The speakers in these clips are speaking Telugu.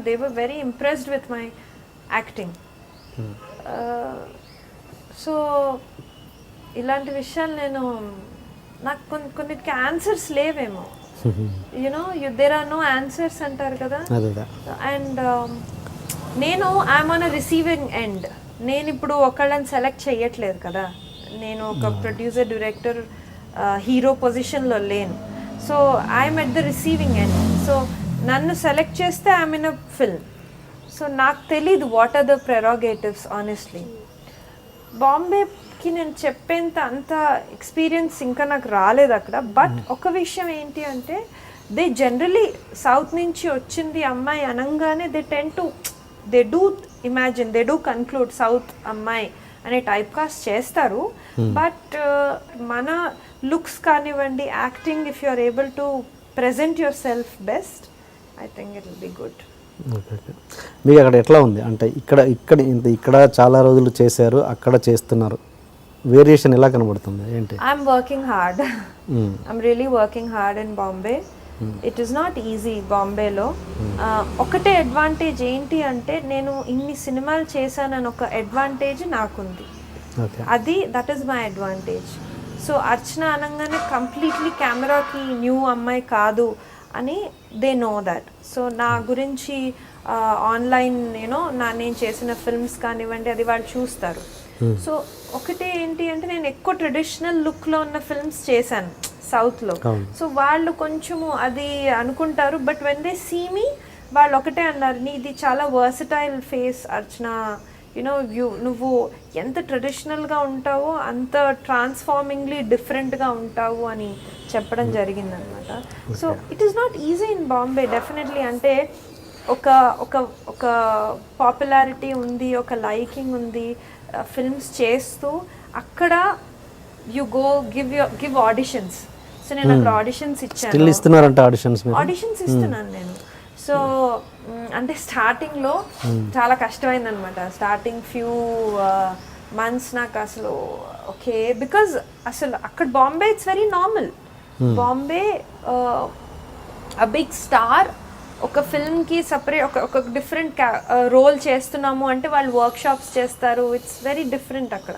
they were very impressed with my acting. So ఇలాంటి విషయాలు నాకు కొన్నిటికి ఆన్సర్స్ లేవేమో, దేర్ ఆర్ నో ఆన్సర్స్ అంటారు కదా. అండ్ నేను I'm on a receiving end. నేను ఇప్పుడు ఒకళ్ళని సెలెక్ట్ చేయట్లేదు కదా, నేను ఒక ప్రొడ్యూసర్, డైరెక్టర్, హీరో పొజిషన్లో లేను. So I'm at the receiving end. So నన్ను సెలెక్ట్ చేస్తే I'm in a film. So నాకు తెలీదు వాట్ ఆర్ ద ప్రెరోగేటివ్స్ ఆనెస్ట్లీ. బాంబేకి నేను చెప్పేంత అంత ఎక్స్పీరియన్స్ ఇంకా నాకు రాలేదు అక్కడ. బట్ ఒక విషయం ఏంటి అంటే, దే జనరలీ సౌత్ నుంచి వచ్చింది అమ్మాయి అనగానే they do imagine, they do conclude south అమ్మాయి అనే టైప్ కాస్ట్ చేస్తారు. బట్ మన లుక్స్ కానివ్వండి, acting, if you are able to present your self best, I think it will be good. మీకు అక్కడ ఎట్లా ఉంది అంటే, ఇక్కడ చాలా రోజులు చేశారు, అక్కడ చేస్తున్నారు, వేరియేషన్ ఎలా కనబడుతుంది ఏంటి? I'm working hard. I'm really working hard in Bombay. It is not easy బాంబేలో. ఒకటే అడ్వాంటేజ్ ఏంటి అంటే, నేను ఇన్ని సినిమాలు చేశానని ఒక అడ్వాంటేజ్ నాకుంది. That is my advantage. So Archana అనగానే కంప్లీట్లీ కెమెరాకి న్యూ అమ్మాయి కాదు అని దే నో దట్. సో నా గురించి ఆన్లైన్ నేను చేసిన ఫిల్మ్స్ కానివ్వండి, అది వాళ్ళు చూస్తారు. సో ఒకటే ఏంటి అంటే, నేను ఎక్కువ ట్రెడిషనల్ లుక్లో ఉన్న ఫిల్మ్స్ చేశాను సౌత్లో. సో వాళ్ళు కొంచెము అది అనుకుంటారు. But when they see me, వాళ్ళు ఒకటే అన్నారు, నీది చాలా వర్సటైల్ ఫేస్ అర్చన, నువ్వు ఎంత ట్రెడిషనల్గా ఉంటావో అంత ట్రాన్స్ఫార్మింగ్లీ డిఫరెంట్గా ఉంటావు అని చెప్పడం జరిగిందనమాట. So it is not easy in Bombay definitely. అంటే ఒక పాపులారిటీ ఉంది, ఒక లైకింగ్ ఉంది ఫిల్మ్స్ చేస్తూ. అక్కడ you go give auditions. So నేను అక్కడ ఆడిషన్స్ ఇచ్చాను. ఆడిషన్స్ ఇస్తున్నాను నేను. సో అంటే స్టార్టింగ్లో చాలా కష్టమైంది అనమాట. స్టార్టింగ్ ఫ్యూ మంత్స్ నాకు అసలు ఓకే, బికాజ్ అసలు అక్కడ Bombay it's very normal. Bombay a big star ఒక ఫిల్మ్కి సపరేట్ ఒక డిఫరెంట్ రోల్ చేస్తున్నాము అంటే వాళ్ళు వర్క్షాప్స్ చేస్తారు. ఇట్స్ వెరీ డిఫరెంట్ అక్కడ.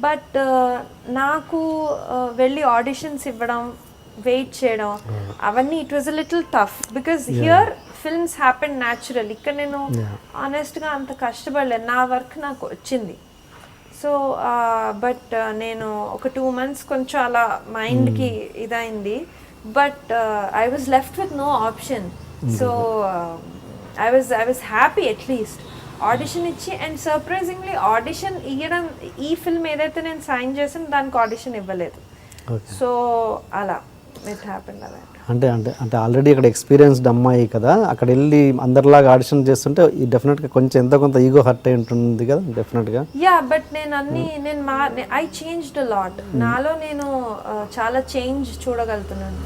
బట్ నాకు వెళ్ళి ఆడిషన్స్ ఇవ్వడం, వెయిట్ చేయడం, అవన్నీ it was a little tough because here films happen natural. ఇక్కడ నేను ఆనెస్ట్గా అంత కష్టపడలేదు, నా వర్క్ నాకు వచ్చింది. సో బట్ నేను ఒక 2 months కొంచెం అలా మైండ్కి ఇదైంది. But I was left with no option. So I was happy at least audition ఇచ్చి. అండ్ సర్ప్రైజింగ్లీ ఆడిషన్ ఇవ్వడం, ఈ ఫిల్మ్ ఏదైతే నేను సైన్ చేసాను దానికి ఆడిషన్ ఇవ్వలేదు. సో అలా ఇట్ హ్యాపెండ్ అలా. అంటే అంటే అంటే ఆల్రెడీ ఇక్కడ ఎక్స్పీరియన్స్డ్ అమ్మాయి కదా, అక్కడ వెళ్ళి అందరిలాగా ఆడిషన్ చేస్తుంటే డెఫినెట్గా కొంచెం ఎంతో కొంత ఈగో హర్ట్ అయి ఉంటుంది కదా డెఫినెట్గా. యా, బట్ నేను ఐ చేంజ్డ్ అ లాట్. నాలో నేను చాలా చేంజ్ చూడగలుగుతున్నాను.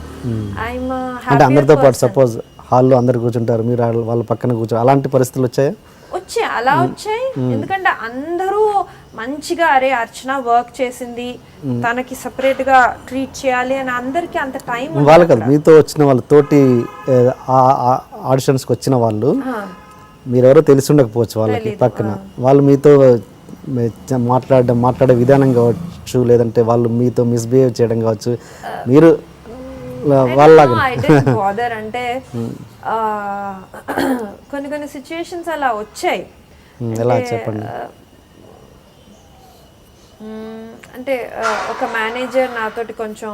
అంటే అందరితో పాటు సపోజ్ హాల్లో అందరు కూర్చుంటారు, మీరు వాళ్ళ పక్కన కూర్చో, అలాంటి పరిస్థితులు వచ్చాయి? వచ్చాయి. ఎందుకంటే అందరూ మంచిగా అరే అర్చన వర్క్ చేసింది, తనకి సపరేట్ గా ట్రీట్ చేయాలి అని అందరికి అంత టైం వాళ్ళు కదా. మీతో వచ్చిన వాళ్ళు, తోటి ఆడిషన్స్కి వచ్చిన వాళ్ళు, మీరెవరో తెలిసి ఉండకపోవచ్చు వాళ్ళకి పక్కన, వాళ్ళు మీతో మాట్లాడే విధానం కావచ్చు, లేదంటే వాళ్ళు మీతో మిస్బిహేవ్ చేయడం కావచ్చు, మీరు వాళ్ళలాగా అంటే కొన్ని సిచ్యుయేషన్స్ అలా వచ్చాయి. ఎలా చెప్పండి? అంటే ఒక మేనేజర్ నాతోటి కొంచెం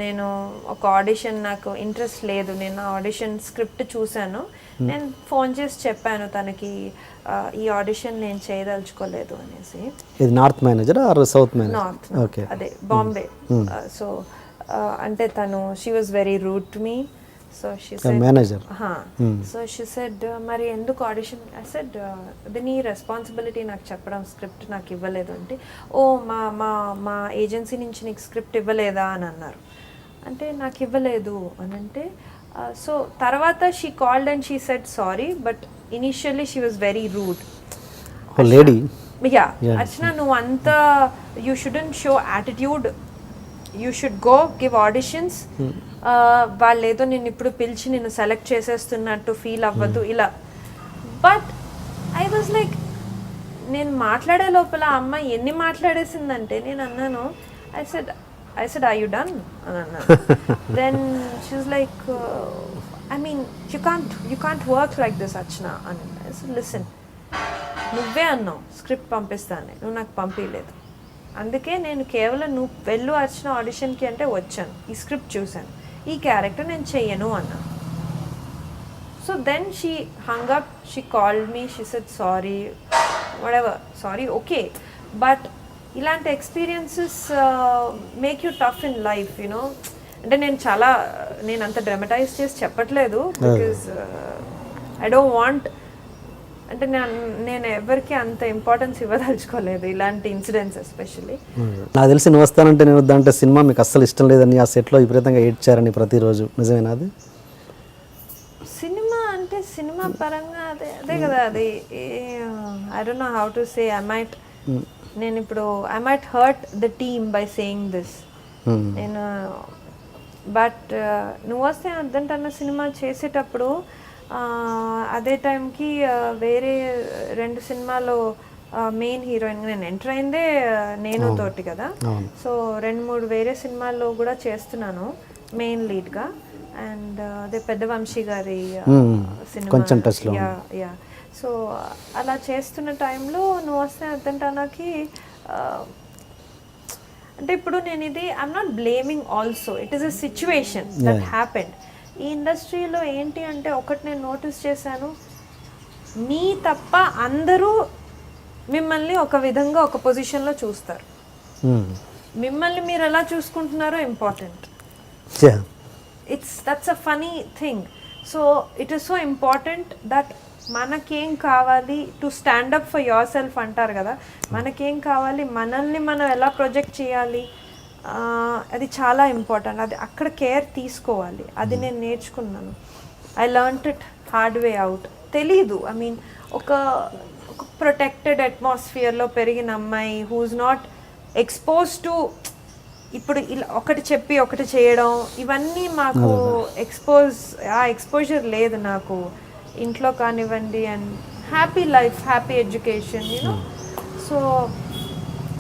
నేను ఒక ఆడిషన్, నాకు ఇంట్రెస్ట్ లేదు, నేను ఆడిషన్ స్క్రిప్ట్ చూశాను, నేను ఫోన్ చేసి చెప్పాను తనకి ఈ ఆడిషన్ నేను చేయదలుచుకోలేదు అనేసి. ఇది north manager or south manager? North. Okay, అదే బాంబే. సో అంటే తను she was very rude to me. So she said manager. So she said మరి ఎందుకు ఆడిషన్? ఐ సెడ్ అది నీ రెస్పాన్సిబిలిటీ నాకు చెప్పడం, స్క్రిప్ట్ నాకు ఇవ్వలేదు అంటే, ఓ మా ఏజెన్సీ నుంచి నీకు స్క్రిప్ట్ ఇవ్వలేదా అని అన్నారు. అంటే నాకు ఇవ్వలేదు అని అంటే, సో తర్వాత she called and she said sorry, but initially she was very rude. Lady. Yeah, Archana నువ్వు అంతా you shouldn't show attitude, you should go give auditions వాళ్ళు ఏదో నేను ఇప్పుడు పిలిచి నిన్ను సెలెక్ట్ చేసేస్తున్నట్టు ఫీల్ అవ్వదు ఇలా. బట్ ఐ వాజ్ లైక్, నేను మాట్లాడే లోపల అమ్మాయి ఎన్ని మాట్లాడేసిందంటే నేను అన్నాను, I said are you done అని అన్నాను. Then she was like, I mean you can't work like this Archana అని. I said listen, నువ్వే అన్నావు స్క్రిప్ట్ పంపిస్తాను, నువ్వు నాకు పంపించలేదు, అందుకే నేను కేవలం నువ్వు వెళ్ళు అర్చన ఆడిషన్కి అంటే వచ్చాను, ఈ స్క్రిప్ట్ చూశాను, ఈ క్యారెక్టర్ నేను చెయ్యను అన్నాను. So then she hung up, she called me, she said sorry, whatever, sorry okay, but ఇలాంటి experiences make you tough in life you know. అంటే నేను అంత డ్రామటైజ్ చేసి చెప్పట్లేదు, బికాజ్ ఐ డోంట్ వాంట్, అంటే నేను ఎవరికి అంత ఇంపార్టెన్స్ ఇవ్వదలుచుకోలేదు ఇలాంటి ఇన్సిడెంట్స్ ఎస్పెషల్లీ. నాకు తెలిసి నువ్వు వస్తానంటే నేను వద్దంటే సినిమా మీకు అస్సలు ఇష్టం లేదని ఆ సెట్లో విపరీతంగా ఏడ్చారని ప్రతిరోజు, నిజమేనా అది? సినిమా అంటే సినిమా పరంగా అదే కదా, అది I don't know how to say, నేను ఇప్పుడు I might hurt the team by saying this. నేను బట్ నువ్వు వస్తే వద్దంటన్న సినిమా చేసేటప్పుడు అదే టైంకి వేరే 2 సినిమాలో మెయిన్ హీరోయిన్గా నేను ఎంటర్ అయిందే నేను తోటి కదా. సో 2-3 వేరే సినిమాల్లో కూడా చేస్తున్నాను మెయిన్ లీడ్గా. అండ్ అదే పెద్ద వంశీ గారి సినిమా, యా. సో అలా చేస్తున్న టైంలో నువ్వు వస్తే అద్దంటానాకి, అంటే ఇప్పుడు నేను ఇది I'm not blaming also, it is a situation that happened. ఈ ఇండస్ట్రీలో ఏంటి అంటే ఒకటి నేను నోటీస్ చేశాను, మీ తప్ప అందరూ మిమ్మల్ని ఒక విధంగా ఒక పొజిషన్లో చూస్తారు, మిమ్మల్ని మీరు ఎలా చూసుకుంటున్నారో important. That's a funny thing. So it is so important that మనకేం కావాలి, to stand up for yourself అంటారు కదా, మనకేం కావాలి, మనల్ని మనం ఎలా ప్రొజెక్ట్ చేయాలి, అది చాలా ఇంపార్టెంట్. అది అక్కడ కేర్ తీసుకోవాలి, అది నేను నేర్చుకున్నాను. I learnt it hard way out. తెలీదు, ఐ మీన్ ఒక ప్రొటెక్టెడ్ అట్మాస్ఫియర్లో పెరిగిన అమ్మాయి హూజ్ నాట్ ఎక్స్పోజ్ టు, ఇప్పుడు ఇలా ఒకటి చెప్పి ఒకటి చేయడం, ఇవన్నీ మాకు ఎక్స్పోజర్ లేదు నాకు ఇంట్లో కానివ్వండి. And happy life, happy education you know. So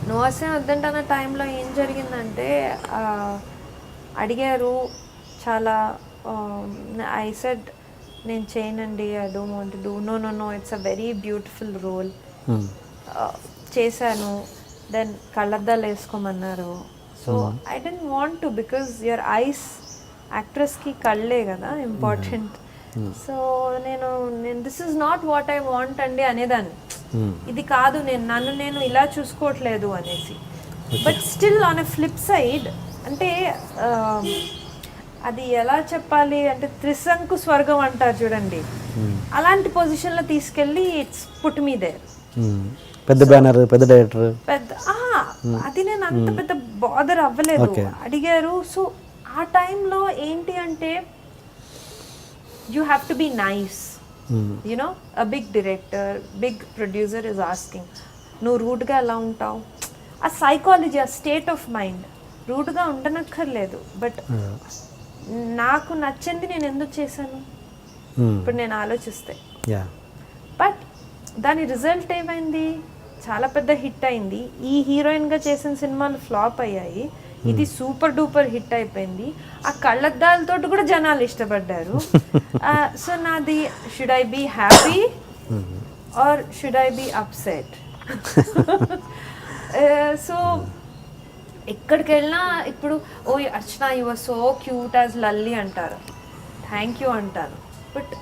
నువ్వు వస్తే వద్దంటన్న టైంలో ఏం జరిగిందంటే అడిగారు చాలా, ఐ సెడ్ నేను చేయనండి, I don't want to do. No it's a very beautiful role. చేశాను. దెన్ కళ్ళద్దాలు వేసుకోమన్నారు. So I don't want to, because your eyes, యాక్ట్రెస్కి కళ్ళే కదా ఇంపార్టెంట్. సో నేను this is not what I want అండి అనేదాన్ని, ఇది కాదు, నేను ఇలా చూసుకోవట్లేదు అనేసి. But still on a flip side, అంటే అది ఎలా చెప్పాలి అంటే త్రిశంకు స్వర్గం అంటారు చూడండి, అలాంటి పొజిషన్లో తీసుకెళ్ళి ఇట్స్ పుట్ మీ దేర్. పెద్ద బ్యానర్, పెద్ద డైరెక్టర్, అది నేను అంత పెద్ద బాదర్ అవ్వలేదు. అడిగారు. సో ఆ టైంలో ఏంటి అంటే you have to be nice, you know, a big director, big producer is asking, no rude ga ela untav, a psychology, a state of mind, rude ga undanakkarledu, but నాకు నచ్చింది నేను ఎందుకు చేశాను ఇప్పుడు నేను ఆలోచిస్తే. బట్ దాని రిజల్ట్ ఏమైంది, చాలా పెద్ద హిట్ అయింది. ఈ హీరోయిన్గా చేసిన సినిమాలు ఫ్లాప్ అయ్యాయి, ఇది సూపర్ డూపర్ హిట్ అయిపోయింది. ఆ కళ్ళద్దాలతో కూడా జనాలు ఇష్టపడ్డారు. సో నాది, should I be happy or should I be upset? So ఎక్కడికి వెళ్ళినా ఇప్పుడు oh Archana you are so cute as Lalli అంటారు, థ్యాంక్ యూ అంటాను. బట్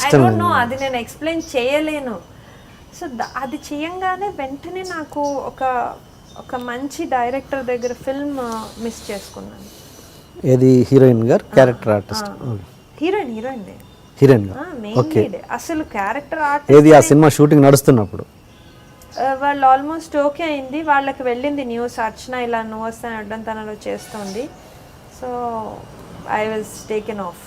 ఐ డోంట్ నో, అది నేను ఎక్స్ప్లెయిన్ చేయలేను. సో అది చేయంగానే వెంటనే నాకు ఒక మంచి డైరెక్టర్ దగ్గర ఫిల్మ్ మిస్ చేసుకున్నాను. ఏది హీరోయిన్ గారు, క్యారెక్టర్ ఆర్టిస్ట్? Heroine okay. అసలు క్యారెక్టర్ ఆర్టిస్ట్ ఏది ఆ సినిమా షూటింగ్ నడుస్తున్నప్పుడు వాళ్ళు ఆల్మోస్ట్ ఓకే అయింది, వాళ్ళకి వెళ్ళింది న్యూస్, అర్చన ఇలా నువ్వు వస్తాను అడ్డం తనలో చేస్తుంది. So I was taken of.